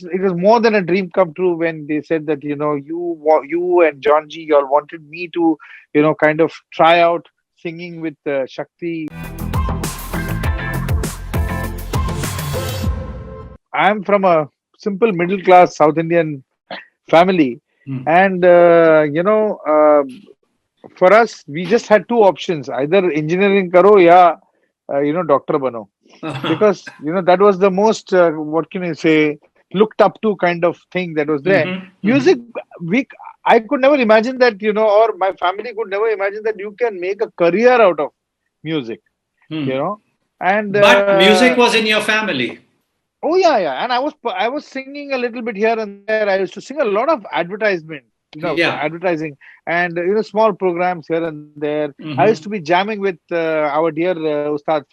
it was more than a dream come true when they said that, you and John G, you all wanted me to, kind of try out singing with Shakti. I'm from a simple middle class South Indian family, Hmm. and for us, we just had two options: either engineering karo, ya doctor bano, because that was the most what can you say, looked up to kind of thing that was there. Mhm, Music, mhm, we I could never imagine that, or my family could never imagine that you can make a career out of music, you hmm. know. And But music was in your family. oh yeah, yeah. And I was singing a little bit here and there. I used to sing a lot of advertisement, Yeah. advertising, and small programs here and there. I used to be Hmm. jamming with our dear Ustad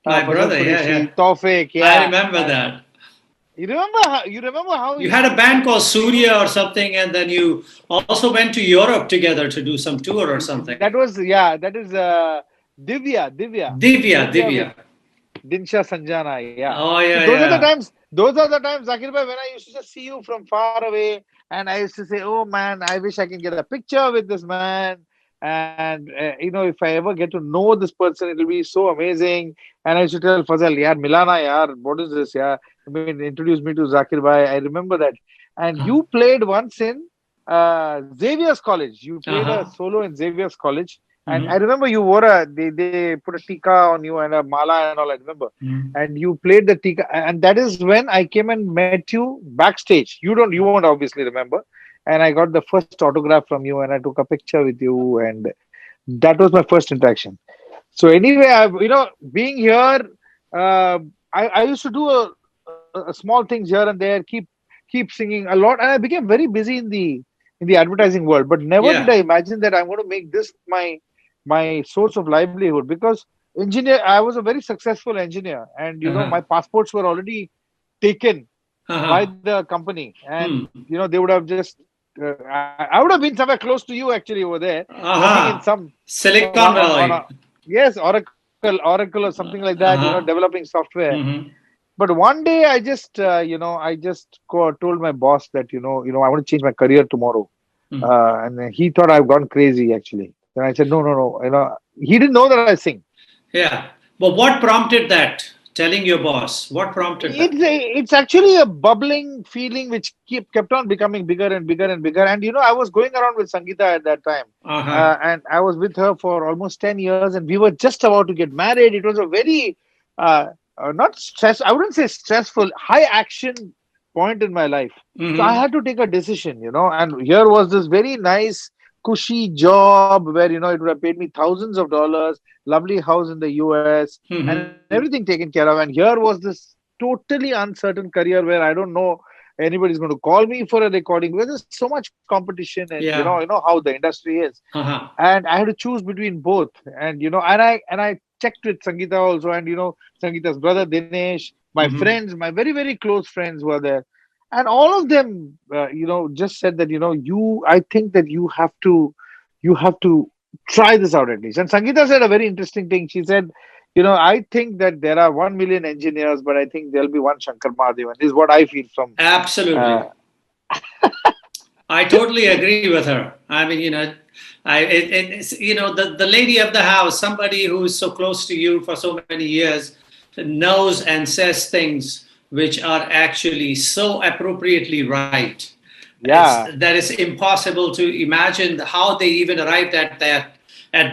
My Fazal brother, yeah, Qureshi, yeah. Tawfiq, I yeah. remember that. You remember how You we had used a to band called sing? Surya or something, and then you also went to Europe together to do some tour or something. That is Divya, Divya Divya. with Dinsha Sanjana, yeah. Oh, So yeah, those are the yeah. times, Zakir bhai, when I used to just see you from far away, and I used to say, "Oh man, I wish I can get a picture with this man." And if I ever get to know this person, it'll be so amazing. And I used to tell Fazal, "Yaar, Milana, yaar, what is this? Yeah, I mean, introduce me to Zakir bhai." I remember that. And Uh you played once in Xavier's College. You played a huh. solo in Xavier's College. And I Hmm. remember you they put a tika on you and a mala and all, I remember. Hmm. And you played the tika, and that is when I came and met you backstage. You won't obviously remember. And I got the first autograph from you, and I took a picture with you, and that was my first interaction. So anyway, being here, I used to do a small things here and there, keep singing a lot, and I became very busy in the advertising world. But never did I Yeah. imagine that I'm going to make this my source of livelihood, because engineer, I was a very successful engineer, and Uh my huh. passports were already taken Uh by huh. the company, and Hmm. they would have just I would have been somewhere close to you actually over there, Uh working in huh. some Silicon on a, Valley. yes, Oracle or something like that, Uh huh. developing software. Hmm. But one day I just told my boss that I want to change my career tomorrow, and he thought I've gone crazy actually. And I said no, no, no. He didn't know that I sing. Yeah. But what prompted that? Telling your boss. What prompted that? It's actually a bubbling feeling which kept on becoming bigger and bigger and bigger. And I was going around with Sangeeta at that time, Uh huh. and I was with her for almost 10 years, and we were just about to get married. It was a very uh, not stress. I wouldn't say stressful, high action point in my life. So I Hmm. had to take a decision, and here was this very nice, cushy job where it would have paid me thousands of dollars, lovely house in the US, and everything Hmm. taken care of. And here was this totally uncertain career where I don't know anybody's going to call me for a recording, because there's so much competition, and Yeah. how the industry is. Uh huh. And I had to choose between both. And and I checked with Sangeeta also, and Sangeeta's brother Dinesh, my Hmm. friends, my very very close friends were there, and all of them just said that I think that you have to try this out at least. And Sangeeta said a very interesting thing. She said, I think that there are 1 million engineers, but I think there'll be one Shankar Mahadevan. This is what I feel from. Uh, Absolutely. I totally agree with her. I mean, it's, the lady of the house, somebody who is so close to you for so many years, knows and says things which are actually so appropriately right. It's yeah, that is impossible to imagine how they even arrived at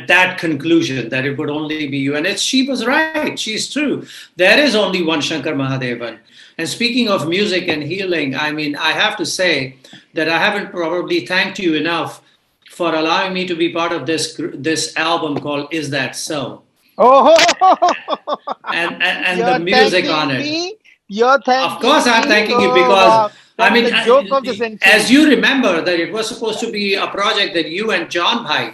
that conclusion that it would only be you. And she was right. She's true. There is only one Shankar Mahadevan. And speaking of music and healing, I mean, I have to say that I haven't probably thanked you enough for allowing me to be part of this album called "Is That So," oh, and the you're music on thanking it. me. You're Of course, thanking I'm me. thanking you Oh, because wow. I That is mean, the joke of the as century. you remember, that it was supposed to be a project that you and John Bhai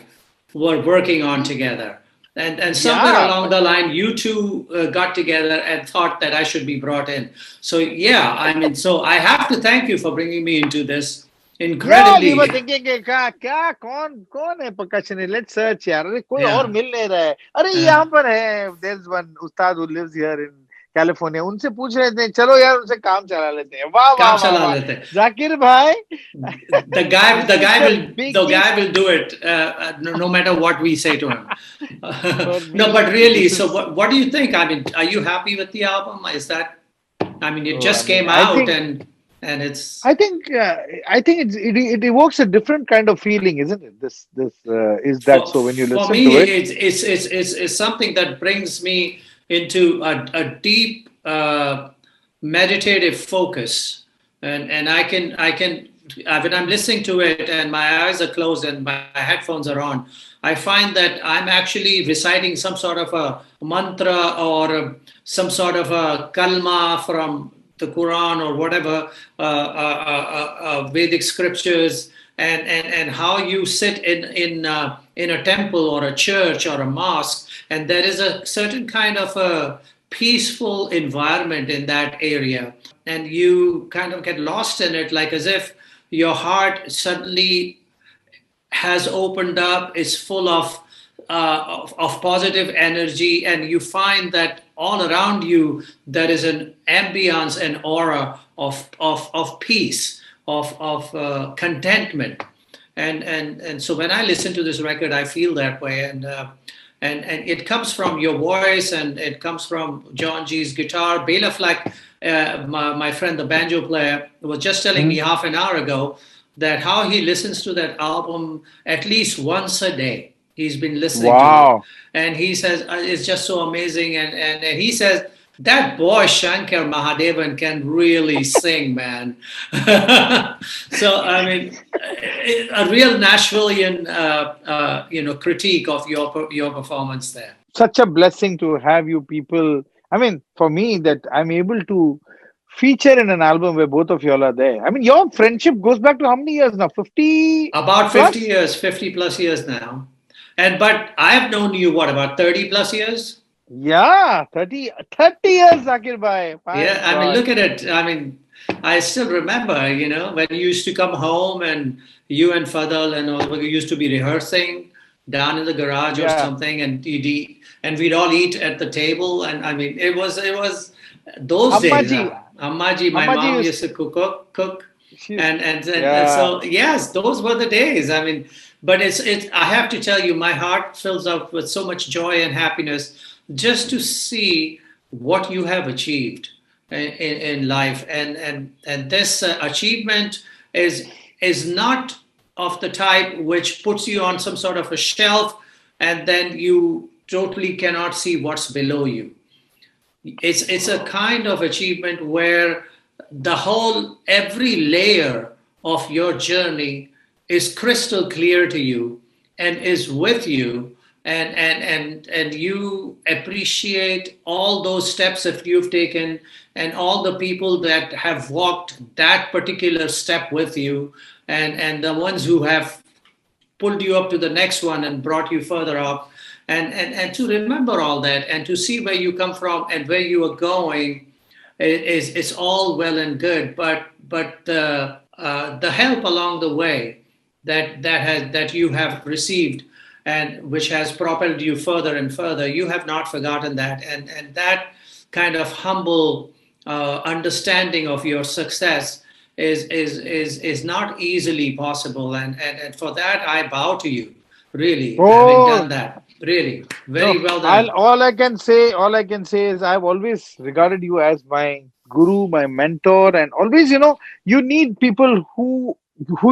were working on Mhm. together, and somewhere Yeah, along but the line, you two got together and thought that I should be brought in. So yeah, I mean, so I have to thank you for bringing me into this yeah, we incredibly. were thinking कि क्या कौन है percussionist? Let's search यार. अरे कोई और Yeah. मिल नहीं रहा है. अरे Uh, यहाँ पर है. There's one Ustad who lives here California, उनसे पूछ रहे थे चलो यार उनसे काम चला लेते हैं. वाह वाह काम वाह चला वाह. लेते हैं. Zakir bhai, The this is guy the will the guy biggest will do it, no matter what we say to him. for No, me. but really, This so is. what do you think? I mean, are you happy with the album? Is that, I mean, it Oh, I just mean, came out, and it's I think it evokes a different kind of feeling, isn't it? This is that so when you for listen me, to it. it's something that brings me into a deep meditative focus, and I can when I'm listening to it and my eyes are closed and my headphones are on, I find that I'm actually reciting some sort of a mantra or some sort of a kalma from the Quran or whatever, Vedic scriptures, and how you sit in a temple or a church or a mosque, and there is a certain kind of a peaceful environment in that area, and you kind of get lost in it, like as if your heart suddenly has opened up, is full of positive energy, and you find that all around you there is an ambience and aura of peace, of contentment, and so when I listen to this record, I feel that way, and it comes from your voice, and it comes from John G's guitar. Bela Fleck, my friend, the banjo player, was just telling me Mhm. half an hour ago that how he listens to that album at least once a day. He's been listening to it, Wow. and he says it's just so amazing. And he says that boy Shankar Mahadevan can really sing, man. So I mean, a real Nashvilleian, critique of your performance there. Such a blessing to have you people. I mean, for me, that I'm able to feature in an album where both of y'all are there. I mean, your friendship goes back to how many years now? 50 About 50 plus? years, 50 plus years now. And but I have known you what, about 30 plus years? Yeah, 30 years, Zakir bhai. My Yeah, I mean, God. look at it. I mean, I still remember, when you used to come home and you and Fadal and all, we used to be rehearsing down in the garage or Yeah. something, and and we'd all eat at the table. And I mean, it was those Amma days. ji. Ammaji, my Amma ji mom used used to, to cook, she's, and yeah. so yes, those were the days. I mean, but it's. I have to tell you, my heart fills up with so much joy and happiness just to see what you have achieved in life, and this achievement is not of the type which puts you on some sort of a shelf and then you totally cannot see what's below you. It's a kind of achievement where the whole every layer of your journey is crystal clear to you and is with you, and you appreciate all those steps that you've taken and all the people that have walked that particular step with you, and the ones who have pulled you up to the next one and brought you further up, and to remember all that and to see where you come from and where you are going is all well and good, but the help along the way that you have received and which has propelled you further and further, you have not forgotten that, and that kind of humble understanding of your success is not easily possible, and for that I bow to you, really, having Oh, done that, really no. very well done. All I can say is I've always regarded you as my guru, my mentor, and always, you need people who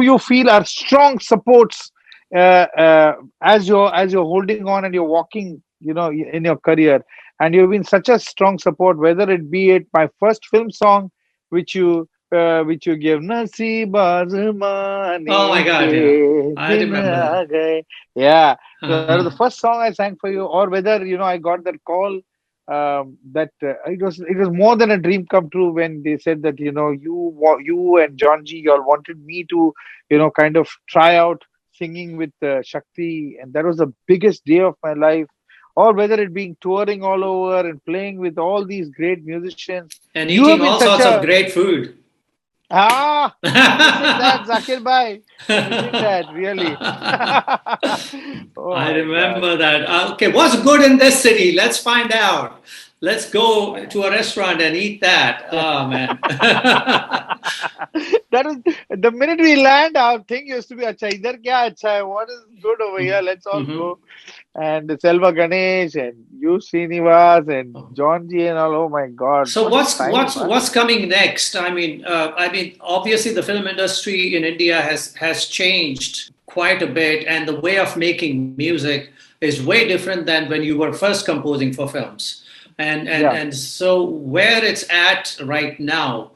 you feel are strong supports as you're holding on and you're walking, in your career. And you've been such a strong support, whether it be it my first film song, which you give Nasib Oh my Azmane God, yeah, ke I din remember that. aa gaye. Yeah, so that was the Uh-huh. first song I sang for you, or whether I got that call, that it was more than a dream come true when they said that you and John G, you all wanted me to kind of try out singing with Shakti, and that was the biggest day of my life. Or whether it being touring all over and playing with all these great musicians, And you have eating been all such sorts of a. great food. I'm missing that, Zakir bhai. Missing that, really. Oh I my God. remember that. Okay, what's good in this city? Let's find out. let's go to a restaurant and eat that. Oh man. That was the minute we land, our thing used to be, "Acha, idhar kya acha hai? What is good over here? Let's all Mhm. go." And Selva Ganesh and you Srinivas and John G and all. Oh my God, So what time, huh? what's coming next? I mean, obviously the film industry in India has changed quite a bit, and the way of making music is way different than when you were first composing for films. Yeah. And so where it's at right now,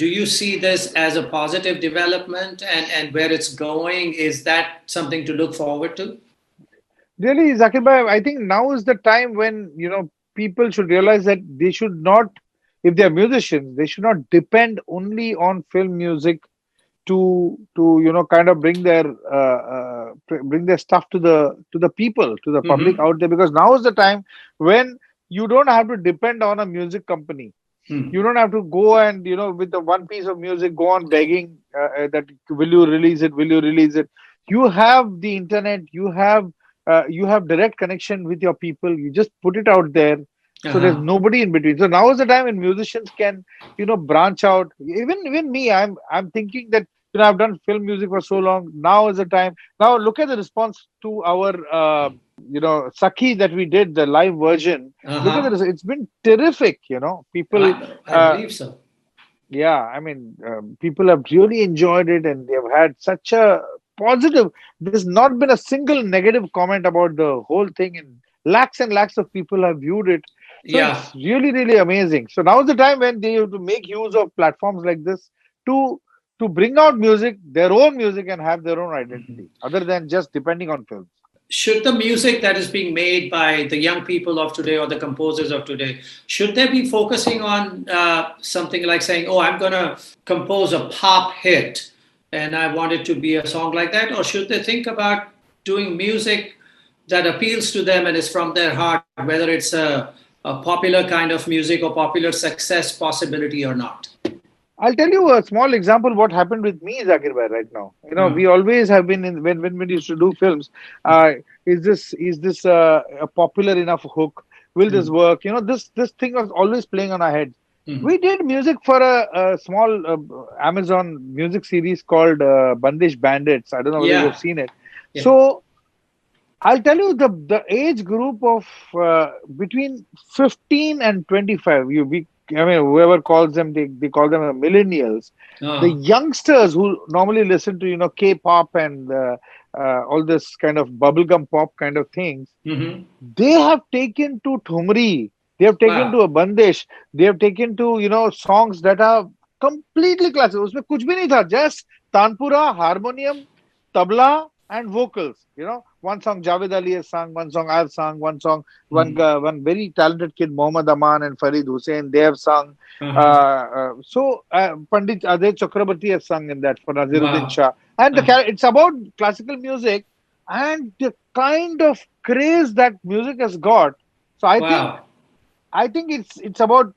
do you see this as a positive development, and where it's going? Is that something to look forward to? Really, Zakir Bhai, I think now is the time when, people should realize that they should not, if they are musicians, they should not depend only on film music to kind of bring their stuff to the people, to the public Mm-hmm. out there, because now is the time when you don't have to depend on a music company. You don't have to go and with the one piece of music go on begging that will you release it, will you release it. You have the internet, you have direct connection with your people. You just put it out there, so there's Uh-huh. nobody in between. So now is the time when musicians can branch out. Even me, I'm thinking that I've done film music for so long. Now is the time. Now look at the response to our Sakhi that we did, the live version. Look at Uh-huh. this. It's been terrific. People, I uh, believe so. yeah, I mean, people have really enjoyed it and they've had such a positive. There's not been a single negative comment about the whole thing, and lakhs of people have viewed it. So Yeah. it's really, really amazing. So now is the time when they have to make use of platforms like this to to bring out music, their own music, and have their own identity, other than just depending on films. Should the music that is being made by the young people of today or the composers of today, should they be focusing on something like saying, oh, I'm going to compose a pop hit and I want it to be a song like that? Or should they think about doing music that appeals to them and is from their heart, whether it's a popular kind of music or popular success possibility or not? I'll tell you a small example what happened with me, Zakir Bhai, right now. Uh, We always have been in when we used to do films. Is this a popular enough hook? Will this mm, work? This thing was always playing on our heads. mm. We did music for a small Amazon music series called Bandish Bandits. I don't know whether you've Yeah, seen it. yeah. So I'll tell you the age group of between 15 and 25. I mean, whoever calls them, they call them millennials. The Uh, youngsters who normally listen to K-pop and all this kind of bubblegum pop kind of things, mhm. they have taken to Thumri, they have taken to Wow. a Bandish, they have taken to songs that are completely classic. उसमें कुछ भी नहीं था, just tanpura, harmonium, tabla, and vocals. One song Javed Ali has sung, one song I've sung, one song Mm. one very talented kid Mohammad Aman and Farid Hussain, they have sung. Uh-huh. Pandit Adhay Chakrabarti has sung in that for Naziruddin Wow. Shah, and Uh, it's about classical music and the kind of craze that music has got. So wow. I think it's about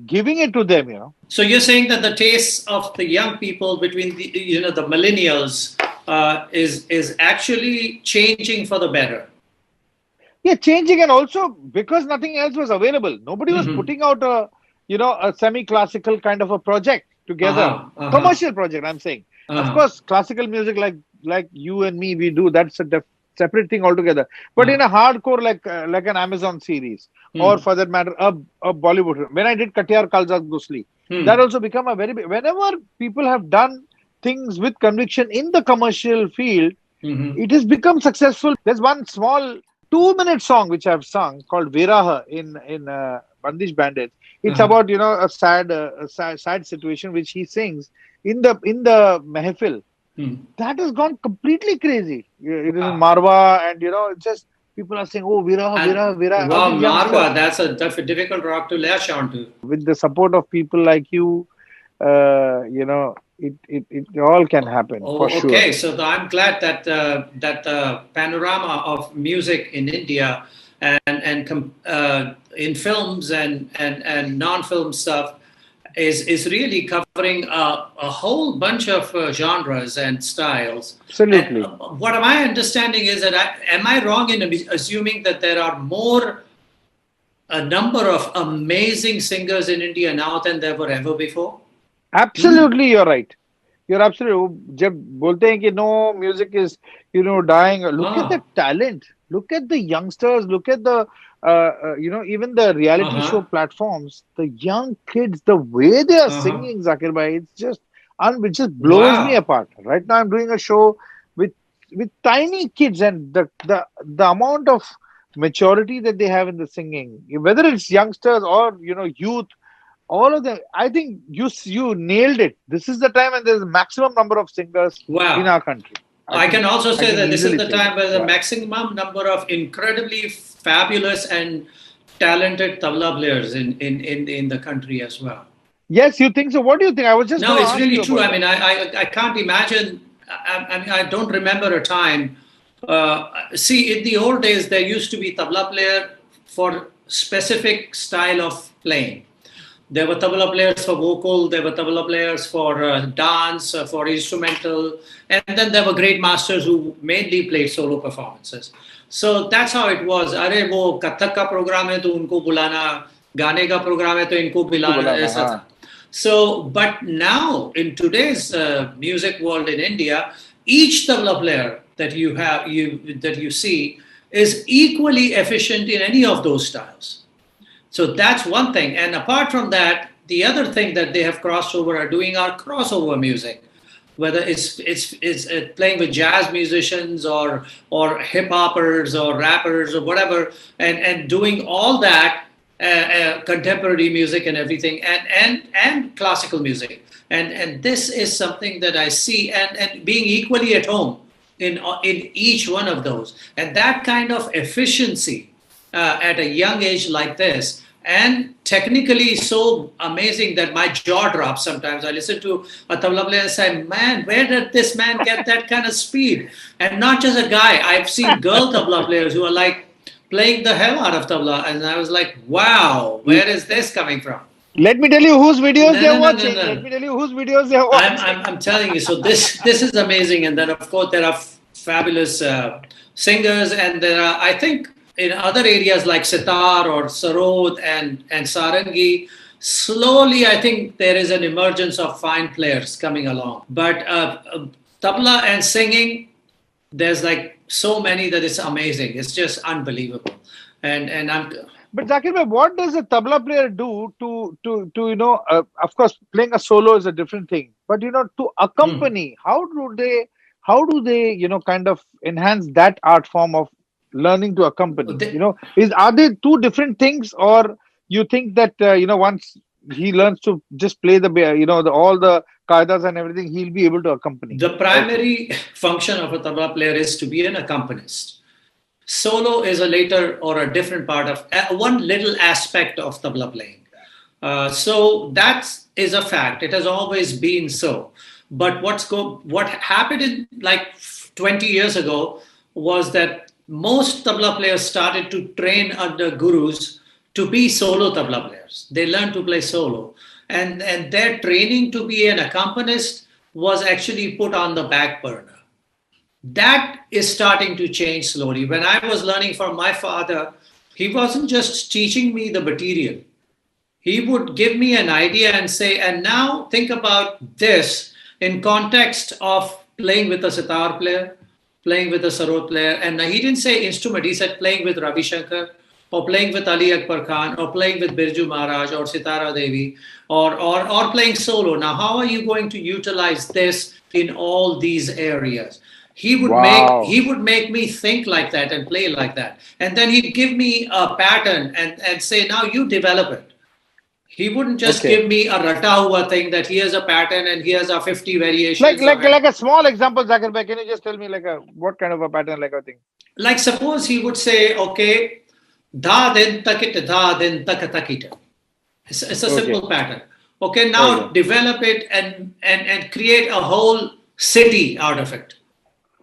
giving it to them. So you're saying that the tastes of the young people between the millennials is actually changing for the better. Yeah, changing, and also because nothing else was available. Nobody was Mm-hmm. putting out a semi-classical kind of a project together. Uh-huh. Uh-huh. Commercial project, I'm saying. Of Uh-huh. course, classical music like you and me, we do. That's a separate thing altogether. But in Uh-huh. a hardcore like an Amazon series, or Hmm. for that matter, a Bollywood. When I did Katiyar Kalzak Gusli, that Hmm. also become a very big. Whenever people have done things with conviction in the commercial field, Mm-hmm. it has become successful. There's one small 2-minute song which I've sung called Viraha in Bandish Bandits. It's Uh-huh. about a sad situation which he sings in the mehfil. Hmm. That has gone completely crazy. It is in Wow. Marwa, and it's just people are saying, "Oh, Viraha, And Viraha, Viraha." All wow, these Marwa, youngsters, that's a difficult rock to latch onto. with the support of people like you, it all can happen for Oh, sure. okay. So I'm glad that that the panorama of music in India and in films and non-film stuff is really covering a whole bunch of genres and styles. And Absolutely. what my understanding is that am I wrong in assuming that there are more a number of amazing singers in India now than there were ever before. Hmm. Absolutely, you're right. You're absolutely. जब बोलते हैं कि no music is dying. Look at the Oh, talent. Look at the youngsters. Look at the even the reality show uh-huh, platforms. The young kids, the way they are uh-huh. singing, Zakir bhai, it's just it just blows me Wow. apart. Right now, I'm doing a show with tiny kids, and the amount of maturity that they have in the singing, whether it's youngsters or youth, all of them. I think you nailed it. This is the time, and there's a maximum number of singers in Wow. our country. I can also I say can that this is easily the say that. time where the Yeah. maximum number of incredibly fabulous and talented tabla players in the country as well. Yes, you think so? What do you think? I was just No, going to it's ask really you true. about I that. mean, I can't imagine. I mean, I don't remember a time. See, in the old days, there used to be tabla player for specific style of playing. There were tabla players for vocal, there were tabla players for dance, for instrumental, and then there were great masters who mainly played solo performances. So that's how it was. अरे वो कथक का programme है तो उनको बुलाना, गाने का programme है तो इनको इनको बुलाना, बुलाना ऐसा हाँ. था. So, but now in today's music world in India, each tabla player that you see is equally efficient in any of those styles. So that's one thing. And apart from that, the other thing that they have crossed over are doing our crossover music, whether it's playing with jazz musicians or hip hoppers or rappers or whatever, and doing all that contemporary music and everything, and classical music. And this is something that I see, and being equally at home in each one of those, and that kind of efficiency at a young age like this, and technically so amazing that my jaw drops sometimes. I listen to a tabla player and say, man, where did this man get that kind of speed? And not just a guy, I've seen girl tabla players who are like playing the hell out of tabla, and I was like, wow, where is this coming from? Let me tell you whose videos No, they're no, no, no, watching. Let no. me tell you whose videos they're I'm, watching. I'm, I'm telling you. So this is amazing, and then of course there are fabulous singers, and there are, I think, in other areas like sitar or sarod and sarangi. Slowly, I think there is an emergence of fine players coming along. But tabla and singing, there's like so many that it's amazing. It's just unbelievable, and I'm But Zakir bhai, what does a tabla player do to of course playing a solo is a different thing, but to hmm. accompany, how do they kind of enhance that art form of learning to accompany? They, Are they two different things, or you think that once he learns to just play all the kaidas and everything, he'll be able to accompany the also? primary function of a tabla player is to be an accompanist. Solo is a later or a different part of one little aspect of tabla playing. So that is a fact. It has always been so. But what happened in like 20 years ago was that most tabla players started to train under gurus to be solo tabla players. They learned to play solo, and their training to be an accompanist was actually put on the back burner. That is starting to change slowly. When I was learning from my father, he wasn't just teaching me the material. He would give me an idea and say, and now think about this in context of playing with a sitar player, playing with a sarod player. And he didn't say instrument, he said playing with Ravi Shankar, or playing with Ali Akbar Khan, or playing with Birju Maharaj, or Sitara Devi, or playing solo. Now, how are you going to utilize this in all these areas? Wow. He would make me think like that and play like that. And then he'd give me a pattern and say, now you develop it. He wouldn't just Okay. give me a rata hua thing that here's a pattern and here's a 50 Like variations of like it. like a small example, Zakir bhai. Can you just tell me like a what kind of a pattern, like a thing? Like suppose he would say, okay, da den takit da den takatakita. It's a Okay. simple pattern. Okay, now Okay. develop it and create a whole city out of it.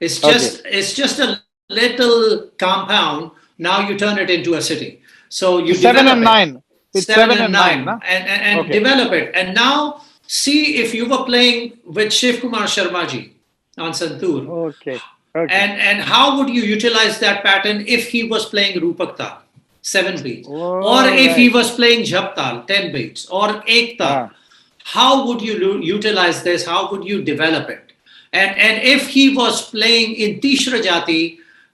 Okay. It's just a little compound. Now you turn it into a city. So So you seven develop and it. nine. It's Seven seven and and nine, nine, na? and Okay. develop it. And now see if you were playing with Shiv Kumar Sharma ji on Santur, Okay. Okay. and how would you utilize that pattern if he was playing Rupak Tal? 7 beats. Or All if he right. was playing jhaptal, 10 beats, or ektal, Ah, how would you utilize this? How would you develop it? And if he was playing in Tishra Jati,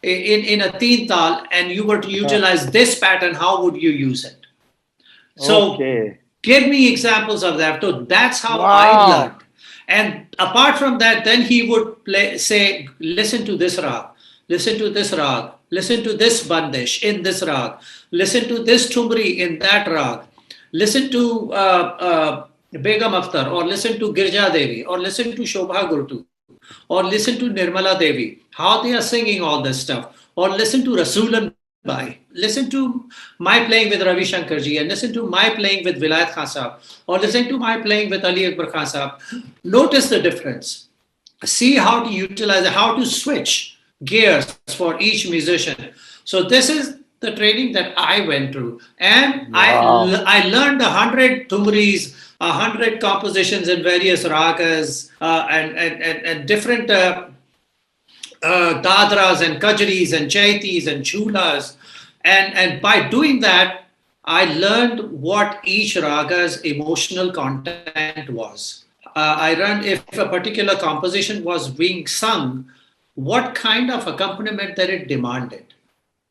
in a teen tal, and you were to ah. utilize this pattern, how would you use it? So Okay. give me examples of that. So that's how I Wow. learned. And apart from that, then he would play, say, listen to this rag, listen to this rag, listen to this bandish in this rag, listen to this tumri in that rag, listen to Begum Akhtar, or listen to Girja Devi, or listen to Shobha Gurtu, or listen to Nirmala Devi, how they are singing all this stuff, or listen to Rasulan Bai, listen to my playing with Ravi Shankar ji, and listen to my playing with Vilayat Khan Sahab, or listen to my playing with Ali Akbar Khan Sahab. Notice the difference. See how to utilize, how to switch gears for each musician. So this is the training that I went through, and Wow. I learned 100 tumris, 100 compositions in various ragas, and different dadras and kajris and chaitis and chulas. And by doing that, I learned what each raga's emotional content was. I learned if a particular composition was being sung, what kind of accompaniment that it demanded.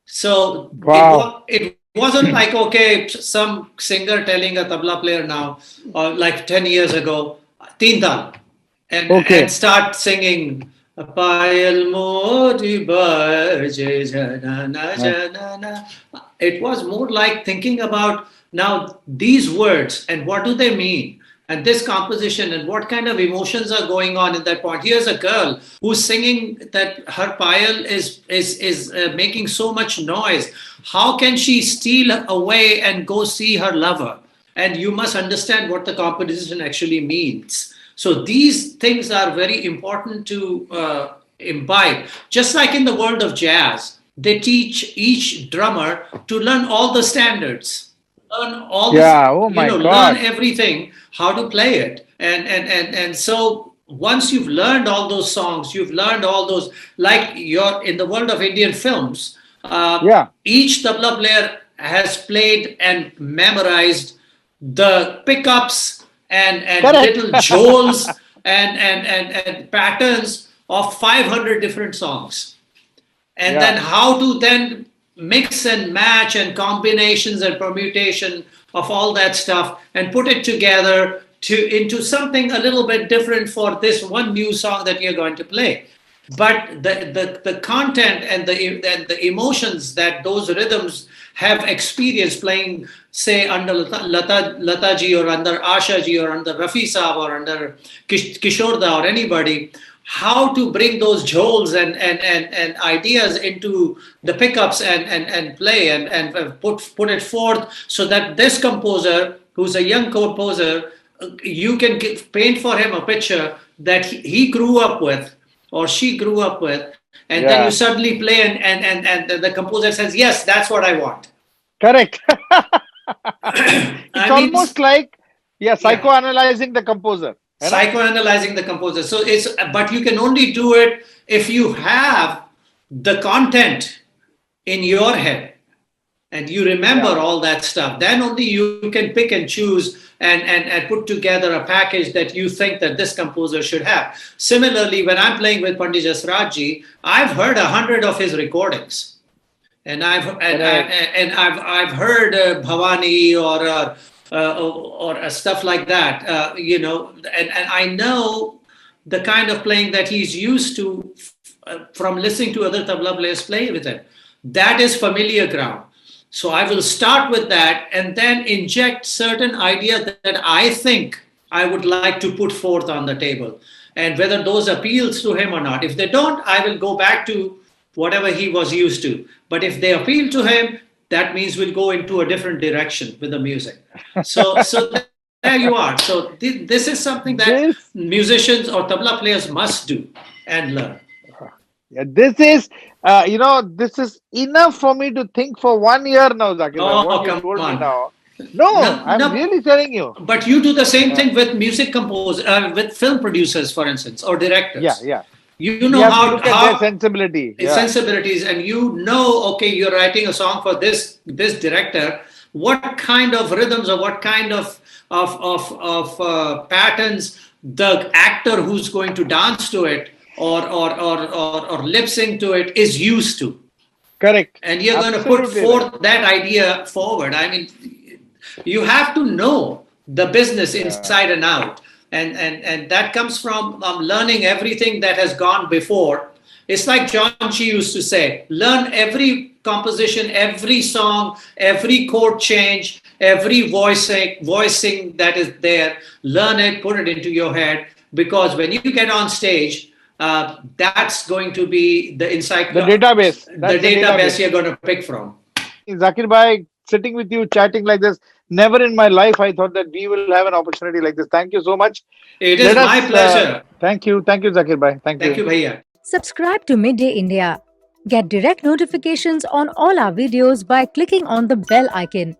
So Wow. it wasn't like, okay, some singer telling a tabla player now, or like 10 years ago, teen tal, and Okay. start singing Payal Modi Barje Janana Ah, Janana. It was more like thinking about now these words and what do they mean, and this composition and what kind of emotions are going on in that point. Here's a girl who's singing that her payal is making so much noise. How can she steal away and go see her lover? And you must understand what the composition actually means. So these things are very important to imbibe. Just like in the world of jazz, they teach each drummer to learn all the standards, learn all this, yeah. Oh my learn God. everything, how to play it. And so once you've learned all those songs, you've learned all those, like you're in the world of Indian films, Yeah. each tabla player has played and memorized the pickups and Correct. little jhols and patterns of 500 different songs, and then Yeah. how to then mix and match and combinations and permutation of all that stuff and put it together to into something a little bit different for this one new song that you're going to play. But the content and the emotions that those rhythms have experienced playing, say under Lata ji, or under Asha ji, or under Rafi Saab, or under Kishorda, or anybody, how to bring those jholes and ideas into the pickups and play and put it forth, so that this composer, who's a young composer, you can paint for him a picture that he grew up with or she grew up with, and then you Yeah. suddenly play, and the composer says, yes, that's what I want. Correct. It's I mean, almost like, yeah, yeah, psychoanalyzing the composer. है ना? psychoanalyzing the composer. So it's, but you can only do it if you have the content in your head and you remember Yeah. all that stuff. Then only you can pick and choose and put together a package that you think that this composer should have. Similarly, when I'm playing with Pandit Jasraj ji, I've heard 100 of his recordings, and Correct. I've heard Bhavani or stuff like that, and I know the kind of playing that he's used to from listening to other tabla players play with it. That is familiar ground. So I will start with that and then inject certain ideas that I think I would like to put forth on the table, and whether those appeals to him or not. If they don't, I will go back to whatever he was used to. But if they appeal to him, that means we'll go into a different direction with the music. So there you are. So this is something that This, musicians or tabla players must do and learn. yeah, this is, this is enough for me to think for 1 year now, Zakir bhai. What Oh, you come told me on. now. No, No, I'm no, really telling you. but you do the same Uh, thing with music compose with film producers, for instance, or yeah, directors. yeah, You We know have to look at their how sensibility. Yeah, sensibilities, and you know, okay, you're writing a song for this director. What kind of rhythms or what kind of patterns the actor who's going to dance to it or lip sync to it is used to, correct. and you're going to put Absolutely right. forth that idea forward. I mean, you have to know the business Yeah, inside and out, and that comes from learning everything that has gone before. It's like John Chi used to say, learn every composition, every song, every chord change, every voicing that is there. Learn it, put it into your head, because when you get on stage, that's going to be the the database. the That's the database database. you're going to pick from. Zakir bhai, sitting with you, chatting like this. Never in my life I thought that we will have an opportunity like this. Thank you so much. It Let is my us. pleasure. Thank you, Zakir bhai. Thank Thank you. you, Bhaiya. Subscribe to Midday India. Get direct notifications on all our videos by clicking on the bell icon.